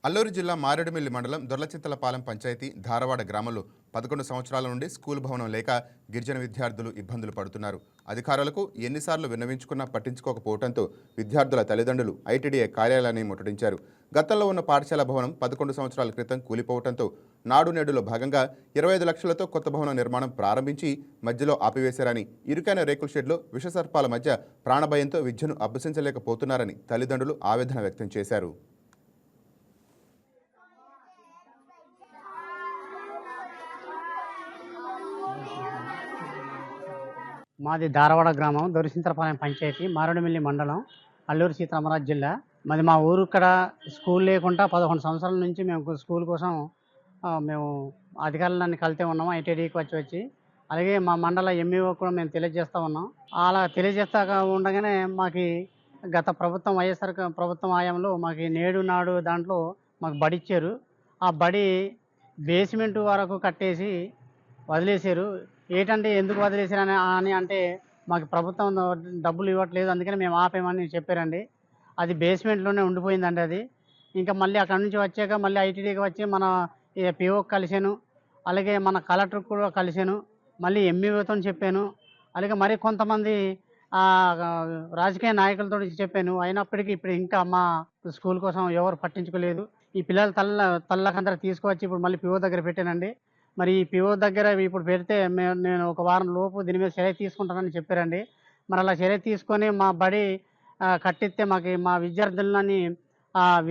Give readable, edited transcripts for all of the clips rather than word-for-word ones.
అల్లూరు జిల్లా మారేడుమిల్లి మండలం దొర్లచింతలపాలెం పంచాయతీ ధారవాడ గ్రామంలో 11 సంవత్సరాల నుండి స్కూల్ భవనం లేక గిరిజన విద్యార్థులు ఇబ్బందులు పడుతున్నారు. అధికారులకు ఎన్నిసార్లు విన్నవించుకున్నా పట్టించుకోకపోవడంతో విద్యార్థుల తల్లిదండ్రులు ఐటీడీఏ కార్యాలయాన్ని ముట్టడించారు. గతంలో ఉన్న పాఠశాల భవనం 11 సంవత్సరాల క్రితం కూలిపోవడంతో నాడు నేడులో భాగంగా 25 లక్షలతో కొత్త భవనం నిర్మాణం ప్రారంభించి మధ్యలో ఆపివేశారని, ఇరుకైన రేకుల షెడ్లో విషసర్పాల మధ్య ప్రాణభయంతో విద్యను అభ్యసించలేకపోతున్నారని తల్లిదండ్రులు ఆవేదన వ్యక్తం చేశారు. మాది ధారవాడ గ్రామం దొరిసింతరపాలెం పంచాయతీ మారేడుమిల్లి మండలం అల్లూరు సీతారామరాజు జిల్లా. మాది మా ఊరు ఇక్కడ స్కూల్ లేకుండా 11 సంవత్సరాల నుంచి మేము స్కూల్ కోసం మేము అధికారులన్నీ కలితే ఉన్నాము. ఐటీడీకి వచ్చి అలాగే మా మండల ఎంఈఓ కూడా మేము తెలియజేస్తూ ఉన్నాం. అలా తెలియజేస్తా ఉండగానే మాకు గత ప్రభుత్వం వైఎస్ఆర్ ప్రభుత్వం హయాంలో మాకు నేడు నాడు దాంట్లో మాకు బడి ఇచ్చారు. ఆ బడి బేస్మెంట్ వరకు కట్టేసి వదిలేశారు. ఏంటంటే ఎందుకు వదిలేశారని అని అంటే మాకు ప్రభుత్వం డబ్బులు ఇవ్వట్లేదు, అందుకని మేము ఆపేమని చెప్పారండి. అది బేస్మెంట్లోనే ఉండిపోయిందండి. అది ఇంకా మళ్ళీ అక్కడి నుంచి వచ్చాక మళ్ళీ ఐటీడీకి వచ్చి మన పిఓకి కలిసాను, అలాగే మన కలెక్టర్ కూడా కలిసాను, మళ్ళీ ఎంఈఓతో చెప్పాను, అలాగే మరి కొంతమంది రాజకీయ నాయకులతో చెప్పాను. అయినప్పటికీ ఇప్పుడు ఇంకా మా స్కూల్ కోసం ఎవరు పట్టించుకోలేదు. ఈ పిల్లల తల్లకందరూ తీసుకువచ్చి ఇప్పుడు మళ్ళీ పిఓ దగ్గర పెట్టానండి. మరి ఈ పిఓ దగ్గర ఇప్పుడు పెడితే నేను ఒక వారం లోపు దీని మీద చర్య తీసుకుంటానని చెప్పారండి. మరి అలా చర్య తీసుకొని మా బడి కట్టిస్తే మా విద్యార్థులని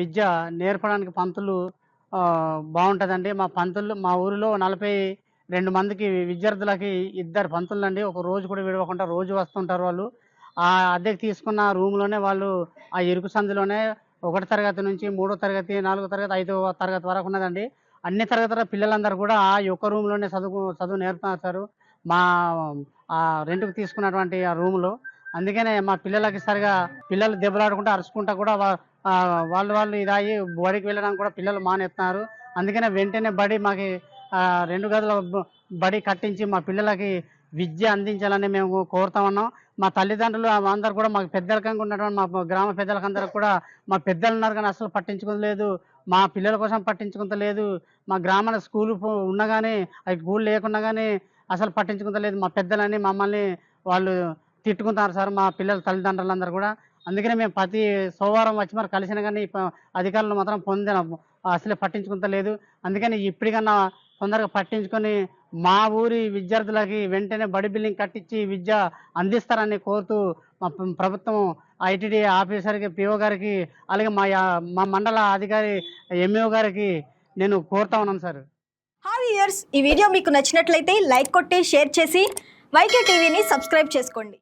విద్య నేర్పడానికి పంతులు బాగుంటుందండి. మా ఊరిలో 42 మందికి విద్యార్థులకి 2 పంతులు అండి. ఒక రోజు కూడా విడవకుండా రోజు వస్తుంటారు. వాళ్ళు ఆ అద్దెకి తీసుకున్న రూమ్లోనే వాళ్ళు ఆ ఇరుకు సందులోనే 1వ తరగతి నుంచి 3వ తరగతి, 4వ తరగతి, 5వ తరగతి వరకు ఉన్నదండి. అన్ని తరగతుల పిల్లలందరూ కూడా ఆ యొక్క రూమ్లోనే చదువు నేర్పుతారు మా రెంట్కి తీసుకున్నటువంటి ఆ రూమ్లో. అందుకనే మా పిల్లలకి సరిగా పిల్లలు దెబ్బలాడుకుంటూ అరుచుకుంటా కూడా వాళ్ళు ఇదాయి బడికి వెళ్ళడానికి కూడా పిల్లలు మానేస్తున్నారు. అందుకనే వెంటనే బడి మాకు 2 గదుల బడి కట్టించి మా పిల్లలకి విద్య అందించాలని మేము కోరుతా ఉన్నాం. మా తల్లిదండ్రులు అందరూ కూడా మాకు పెద్దరికంగా ఉన్నటువంటి మా గ్రామ పెద్దలకందరూ కూడా మా పెద్దలు ఉన్నారు కానీ అసలు పట్టించుకోలేదు. మా పిల్లల కోసం పట్టించుకుంటలేదు. మా గ్రామాల స్కూల్ ఉన్నా కానీ అవి స్కూల్ లేకున్నా కానీ అసలు పట్టించుకుంటలేదు. మా పెద్దలని మమ్మల్ని వాళ్ళు తిట్టుకుంటారు సార్, మా పిల్లల తల్లిదండ్రులందరూ కూడా. అందుకనే మేము ప్రతి సోమవారం వచ్చి మరి కలిసినా కానీ అధికారులు మాత్రం అసలే పట్టించుకుంటలేదు. అందుకని ఇప్పటికన్నా తొందరగా పట్టించుకొని మా ఊరి విద్యార్థులకి వెంటనే బడి బిల్డింగ్ కట్టించి విద్య అందిస్తారని కోరుతూ మా ప్రభుత్వం ఐటీడీ ఆఫీసర్కి, పిఓ గారికి, అలాగే మా మండల అధికారి ఎంఈఓ గారికి నేను కోరుతా ఉన్నాను సార్. హాయ్ వ్యూయర్స్, ఈ వీడియో మీకు నచ్చినట్లయితే లైక్ కొట్టి షేర్ చేసి వైకే టీవీని సబ్స్క్రైబ్ చేసుకోండి.